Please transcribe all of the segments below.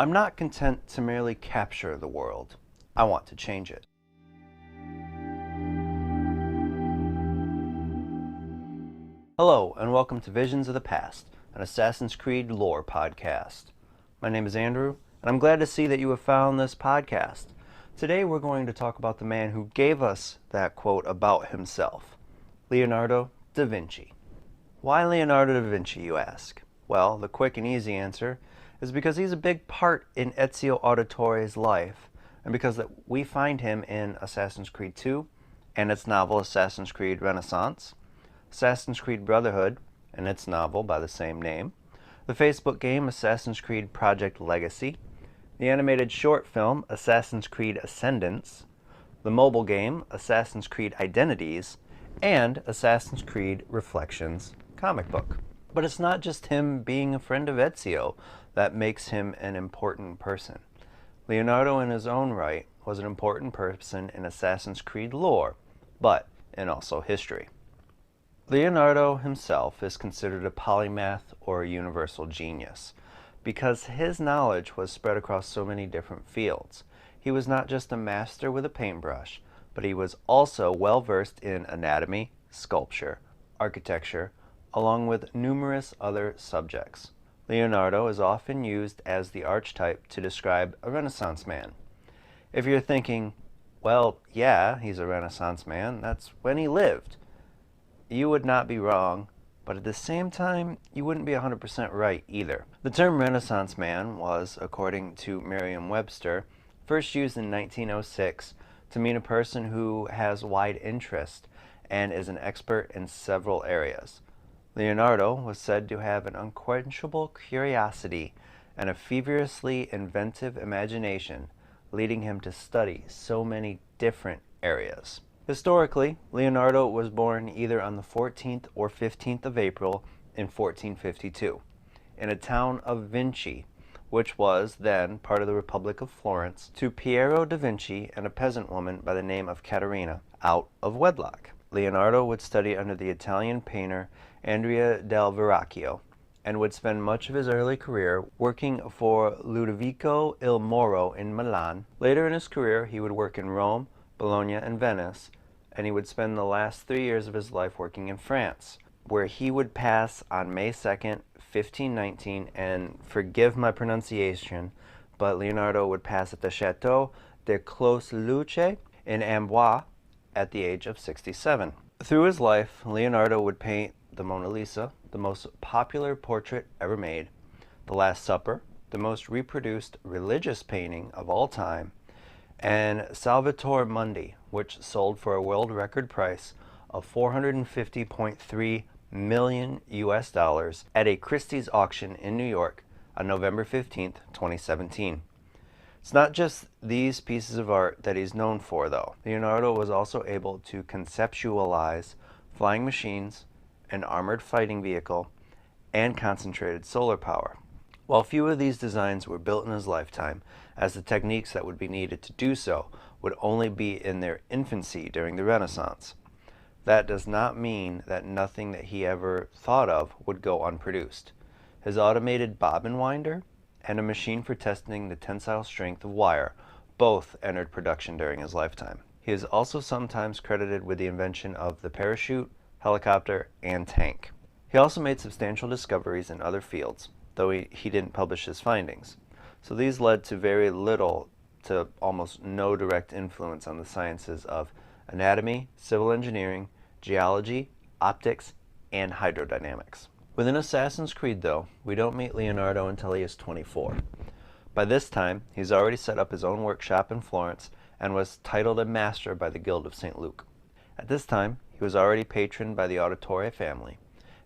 I'm not content to merely capture the world. I want to change it. Hello, and welcome to Visions of the Past, an Assassin's Creed lore podcast. My name is Andrew, and I'm glad to see that you have found this podcast. Today we're going to talk about the man who gave us that quote about himself, Leonardo da Vinci. Why Leonardo da Vinci, you ask? Well, the quick and easy answer is because he's a big part in Ezio Auditore's life, and because that we find him in Assassin's Creed 2 and its novel Assassin's Creed Renaissance, Assassin's Creed Brotherhood and its novel by the same name, the Facebook game Assassin's Creed Project Legacy, the animated short film Assassin's Creed Ascendance, the mobile game Assassin's Creed Identities, and Assassin's Creed Reflections comic book. But it's not just him being a friend of Ezio that makes him an important person. Leonardo in his own right was an important person in Assassin's Creed lore, but in also history. Leonardo himself is considered a polymath or a universal genius because his knowledge was spread across so many different fields. He was not just a master with a paintbrush, but he was also well versed in anatomy, sculpture, architecture, along with numerous other subjects. Leonardo is often used as the archetype to describe a Renaissance man. If you're thinking, well, yeah, he's a Renaissance man, that's when he lived, you would not be wrong, but at the same time, you wouldn't be 100% right either. The term Renaissance man was, according to Merriam-Webster, first used in 1906 to mean a person who has wide interest and is an expert in several areas. Leonardo was said to have an unquenchable curiosity and a feverishly inventive imagination, leading him to study so many different areas. Historically, Leonardo was born either on the 14th or 15th of April in 1452 in a town of Vinci, which was then part of the Republic of Florence, to Piero da Vinci and a peasant woman by the name of Caterina, out of wedlock. Leonardo would study under the Italian painter Andrea del Verrocchio and would spend much of his early career working for Ludovico il Moro in Milan. Later in his career, he would work in Rome, Bologna, and Venice, and he would spend the last 3 years of his life working in France, where he would pass on May 2nd, 1519, and forgive my pronunciation, but Leonardo would pass at the Chateau de Clos-Luce in Amboise at the age of 67. Through his life, Leonardo would paint the Mona Lisa, the most popular portrait ever made, the Last Supper, the most reproduced religious painting of all time, and Salvator Mundi, which sold for a world record price of $450.3 million US at a Christie's auction in New York on November 15th, 2017. It's not just these pieces of art that he's known for, though. Leonardo was also able to conceptualize flying machines, an armored fighting vehicle, and concentrated solar power. While few of these designs were built in his lifetime, as the techniques that would be needed to do so would only be in their infancy during the Renaissance. That does not mean that nothing that he ever thought of would go unproduced. His automated bobbin winder and a machine for testing the tensile strength of wire both entered production during his lifetime. He is also sometimes credited with the invention of the parachute, helicopter, and tank. He also made substantial discoveries in other fields, though he didn't publish his findings. So these led to very little to almost no direct influence on the sciences of anatomy, civil engineering, geology, optics, and hydrodynamics. Within Assassin's Creed, though, we don't meet Leonardo until he is 24. By this time, he's already set up his own workshop in Florence and was titled a master by the Guild of St. Luke. At this time, he was already patroned by the Auditore family,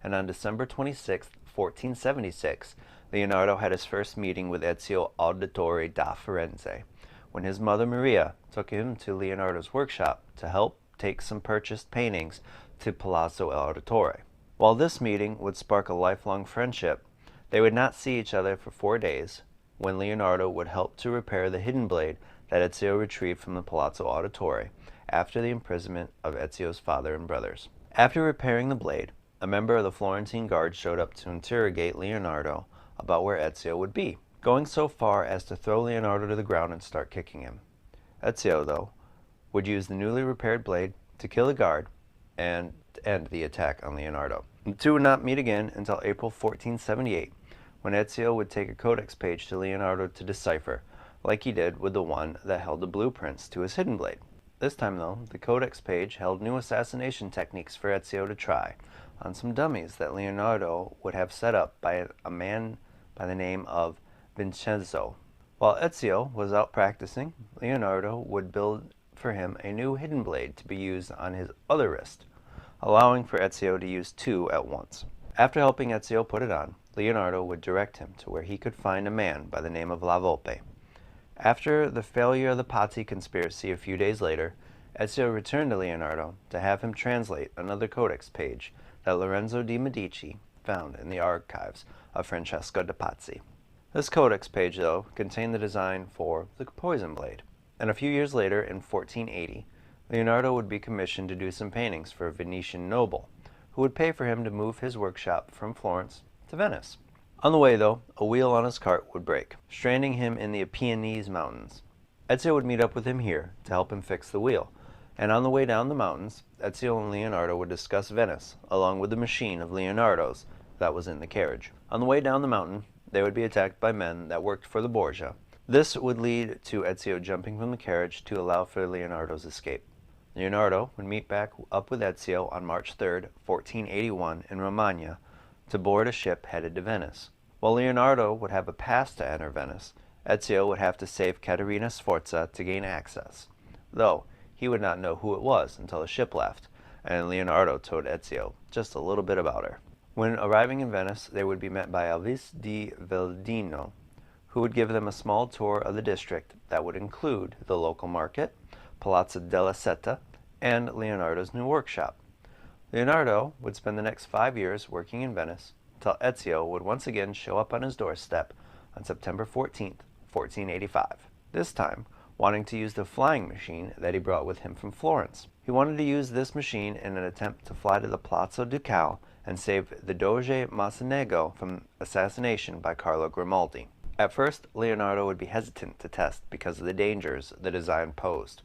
and on December 26, 1476, Leonardo had his first meeting with Ezio Auditore da Firenze, when his mother Maria took him to Leonardo's workshop to help take some purchased paintings to Palazzo Auditore. While this meeting would spark a lifelong friendship, they would not see each other for 4 days, when Leonardo would help to repair the hidden blade that Ezio retrieved from the Palazzo Auditore after the imprisonment of Ezio's father and brothers. After repairing the blade, a member of the Florentine Guard showed up to interrogate Leonardo about where Ezio would be. going so far as to throw Leonardo to the ground and start kicking him. Ezio, though, would use the newly repaired blade to kill the guard and end the attack on Leonardo. The two would not meet again until April 1478, when Ezio would take a codex page to Leonardo to decipher, like he did with the one that held the blueprints to his hidden blade. This time, though, the codex page held new assassination techniques for Ezio to try on some dummies that Leonardo would have set up by a man by the name of Vincenzo. While Ezio was out practicing, Leonardo would build for him a new hidden blade to be used on his other wrist, allowing for Ezio to use two at once. After helping Ezio put it on, Leonardo would direct him to where he could find a man by the name of La Volpe. After the failure of the Pazzi conspiracy a few days later, Ezio returned to Leonardo to have him translate another codex page that Lorenzo de' Medici found in the archives of Francesco de' Pazzi. This codex page, though, contained the design for the poison blade, and a few years later, in 1480, Leonardo would be commissioned to do some paintings for a Venetian noble, who would pay for him to move his workshop from Florence to Venice. On the way, though, a wheel on his cart would break, stranding him in the Apennines Mountains. Ezio would meet up with him here to help him fix the wheel, and on the way down the mountains, Ezio and Leonardo would discuss Venice, along with the machine of Leonardo's that was in the carriage. On the way down the mountain, they would be attacked by men that worked for the Borgia. This would lead to Ezio jumping from the carriage to allow for Leonardo's escape. Leonardo would meet back up with Ezio on March 3, 1481, in Romagna to board a ship headed to Venice. While Leonardo would have a pass to enter Venice, Ezio would have to save Caterina Sforza to gain access, though he would not know who it was until the ship left, and Leonardo told Ezio just a little bit about her. When arriving in Venice, they would be met by Alvis di Veldino, who would give them a small tour of the district that would include the local market, Palazzo della Seta, and Leonardo's new workshop. Leonardo would spend the next 5 years working in Venice, until Ezio would once again show up on his doorstep on September 14, 1485, this time wanting to use the flying machine that he brought with him from Florence. He wanted to use this machine in an attempt to fly to the Palazzo Ducale and save the Doge Mocenigo from assassination by Carlo Grimaldi. At first, Leonardo would be hesitant to test because of the dangers the design posed.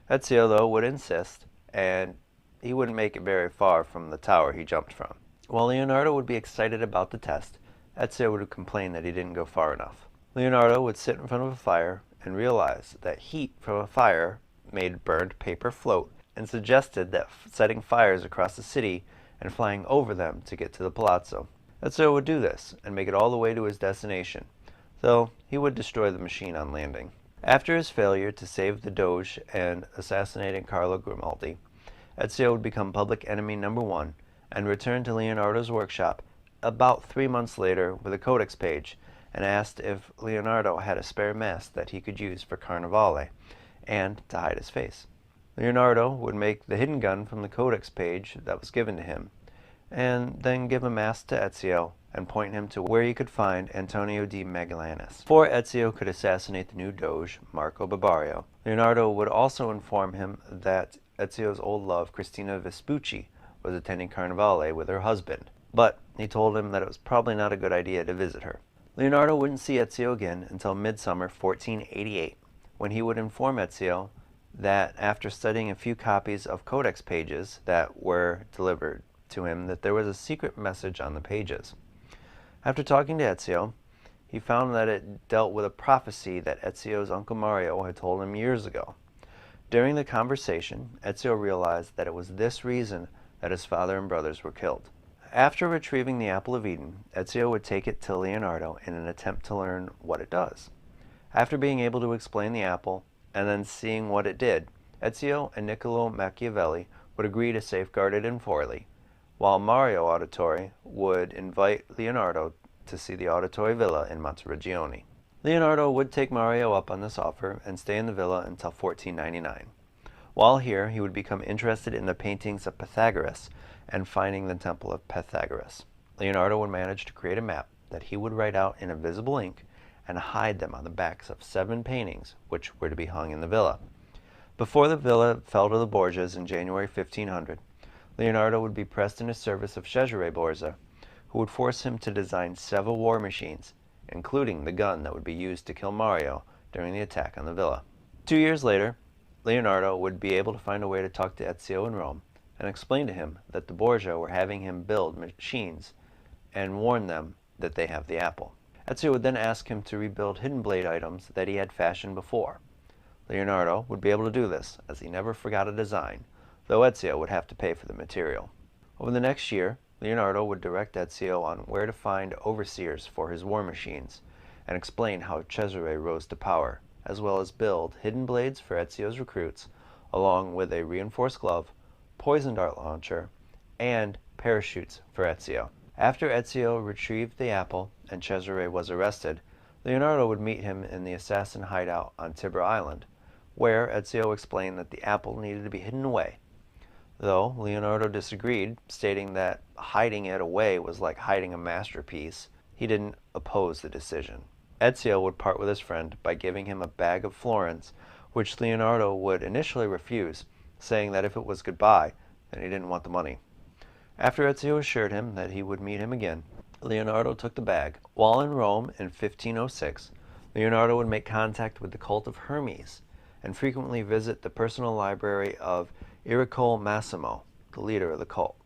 Ezio, though, would insist, and he wouldn't make it very far from the tower he jumped from. While Leonardo would be excited about the test, Ezio would complain that he didn't go far enough. Leonardo would sit in front of a fire and realize that heat from a fire made burned paper float, and suggested that setting fires across the city and flying over them to get to the palazzo. Ezio would do this and make it all the way to his destination, though he would destroy the machine on landing. After his failure to save the Doge and assassinating Carlo Grimaldi, Ezio would become public enemy number 1 and return to Leonardo's workshop about 3 months later with a codex page and asked if Leonardo had a spare mask that he could use for Carnevale and to hide his face. Leonardo would make the hidden gun from the codex page that was given to him, and then give a mask to Ezio and point him to where he could find Antonio di Magallanes. Before Ezio could assassinate the new Doge, Marco Barbario, Leonardo would also inform him that Ezio's old love, Cristina Vespucci, was attending Carnevale with her husband, but he told him that it was probably not a good idea to visit her. Leonardo wouldn't see Ezio again until midsummer 1488, when he would inform Ezio that after studying a few copies of codex pages that were delivered to him, that there was a secret message on the pages. After talking to Ezio, he found that it dealt with a prophecy that Ezio's Uncle Mario had told him years ago. During the conversation, Ezio realized that it was this reason that his father and brothers were killed. After retrieving the Apple of Eden, Ezio would take it to Leonardo in an attempt to learn what it does. After being able to explain the apple and then seeing what it did, Ezio and Niccolo Machiavelli would agree to safeguard it in Forli, while Mario Auditore would invite Leonardo to see the Auditore Villa in Monteriggioni. Leonardo would take Mario up on this offer and stay in the villa until 1499. While here, he would become interested in the paintings of Pythagoras and finding the Temple of Pythagoras. Leonardo would manage to create a map that he would write out in invisible ink and hide them on the backs of 7 paintings, which were to be hung in the villa. Before the villa fell to the Borgias in January 1500, Leonardo would be pressed into service of Cesare Borgia, who would force him to design several war machines, including the gun that would be used to kill Mario during the attack on the villa. 2 years later, Leonardo would be able to find a way to talk to Ezio in Rome and explain to him that the Borgia were having him build machines and warn them that they have the apple. Ezio would then ask him to rebuild hidden blade items that he had fashioned before. Leonardo would be able to do this, as he never forgot a design, though Ezio would have to pay for the material. Over the next year, Leonardo would direct Ezio on where to find overseers for his war machines, and explain how Cesare rose to power, as well as build hidden blades for Ezio's recruits, along with a reinforced glove, poison dart launcher, and parachutes for Ezio. After Ezio retrieved the apple and Cesare was arrested, Leonardo would meet him in the assassin hideout on Tibur Island, where Ezio explained that the apple needed to be hidden away. Though Leonardo disagreed, stating that hiding it away was like hiding a masterpiece, he didn't oppose the decision. Ezio would part with his friend by giving him a bag of florins, which Leonardo would initially refuse, saying that if it was goodbye, then he didn't want the money. After Ezio assured him that he would meet him again, Leonardo took the bag. While in Rome in 1506, Leonardo would make contact with the cult of Hermes and frequently visit the personal library of Ercole Massimo, the leader of the cult.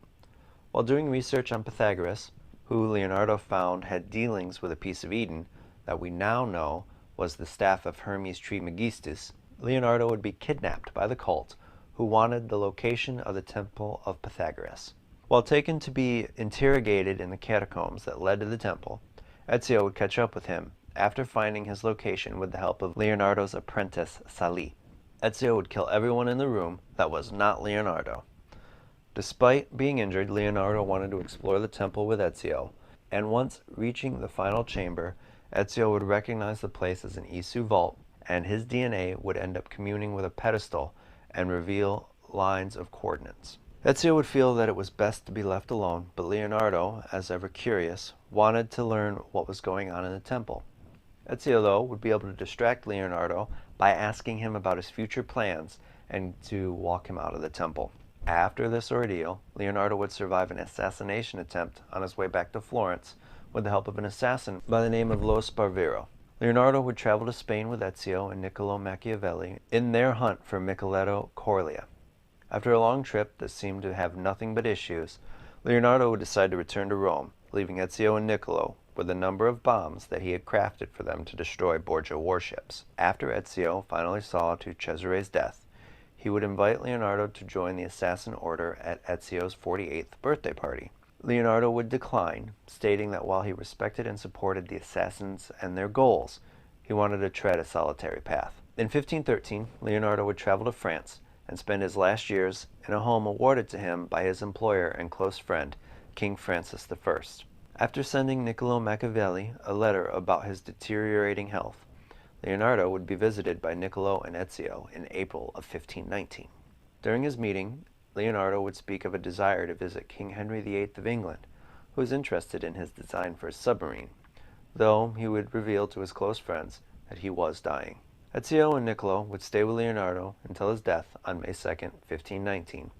While doing research on Pythagoras, who Leonardo found had dealings with a piece of Eden that we now know was the staff of Hermes Trismegistus, Leonardo would be kidnapped by the cult, who wanted the location of the temple of Pythagoras. While taken to be interrogated in the catacombs that led to the temple, Ezio would catch up with him after finding his location with the help of Leonardo's apprentice Sali. Ezio would kill everyone in the room that was not Leonardo. Despite being injured, Leonardo wanted to explore the temple with Ezio, and once reaching the final chamber, Ezio would recognize the place as an Isu vault, and his DNA would end up communing with a pedestal and reveal lines of coordinates. Ezio would feel that it was best to be left alone, but Leonardo, as ever curious, wanted to learn what was going on in the temple. Ezio, though, would be able to distract Leonardo by asking him about his future plans and to walk him out of the temple. After this ordeal, Leonardo would survive an assassination attempt on his way back to Florence with the help of an assassin by the name of Lo Sparvero. Leonardo would travel to Spain with Ezio and Niccolò Machiavelli in their hunt for Micheletto Corleone. After a long trip that seemed to have nothing but issues, Leonardo would decide to return to Rome, leaving Ezio and Niccolò with a number of bombs that he had crafted for them to destroy Borgia warships. After Ezio finally saw to Cesare's death, he would invite Leonardo to join the assassin order at Ezio's 48th birthday party. Leonardo would decline, stating that while he respected and supported the assassins and their goals, he wanted to tread a solitary path. In 1513, Leonardo would travel to France and spend his last years in a home awarded to him by his employer and close friend, King Francis I. After sending Niccolò Machiavelli a letter about his deteriorating health, Leonardo would be visited by Niccolò and Ezio in April of 1519. During his meeting, Leonardo would speak of a desire to visit King Henry VIII of England, who was interested in his design for a submarine, though he would reveal to his close friends that he was dying. Ezio and Niccolò would stay with Leonardo until his death on May 2, 1519,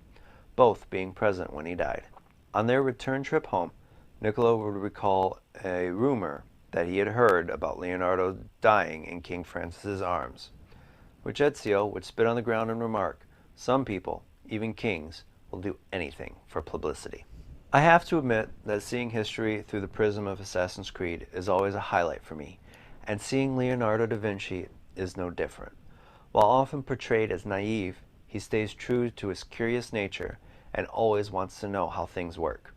both being present when he died. On their return trip home, Niccolò would recall a rumor that he had heard about Leonardo dying in King Francis's arms, which Ezio would spit on the ground and remark, "Some people, even kings, will do anything for publicity." I have to admit that seeing history through the prism of Assassin's Creed is always a highlight for me, and seeing Leonardo da Vinci is no different. While often portrayed as naive, he stays true to his curious nature and always wants to know how things work.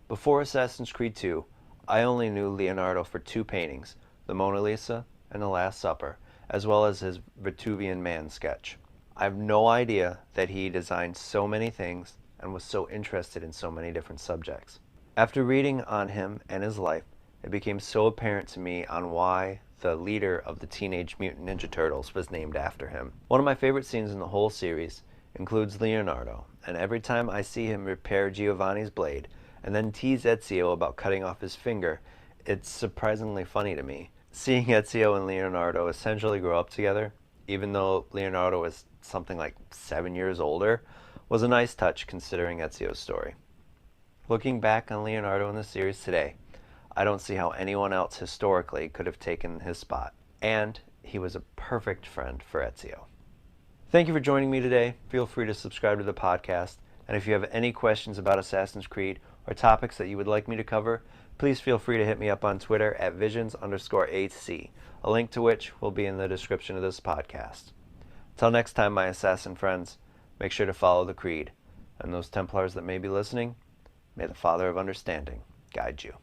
Before Assassin's Creed 2, I only knew Leonardo for two paintings, the Mona Lisa and the Last Supper, as well as his Vetuvian Man sketch. I have no idea that he designed so many things and was so interested in so many different subjects. After reading on him and his life, it became so apparent to me on why the leader of the Teenage Mutant Ninja Turtles was named after him. One of my favorite scenes in the whole series includes Leonardo, and every time I see him repair Giovanni's blade and then tease Ezio about cutting off his finger, it's surprisingly funny to me. Seeing Ezio and Leonardo essentially grow up together, even though Leonardo was something like 7 years older, was a nice touch considering Ezio's story. Looking back on Leonardo in the series today, I don't see how anyone else historically could have taken his spot. And he was a perfect friend for Ezio. Thank you for joining me today. Feel free to subscribe to the podcast. And if you have any questions about Assassin's Creed or topics that you would like me to cover, please feel free to hit me up on Twitter at visions_8c, a link to which will be in the description of this podcast. Until next time, my assassin friends, make sure to follow the Creed. And those Templars that may be listening, may the Father of Understanding guide you.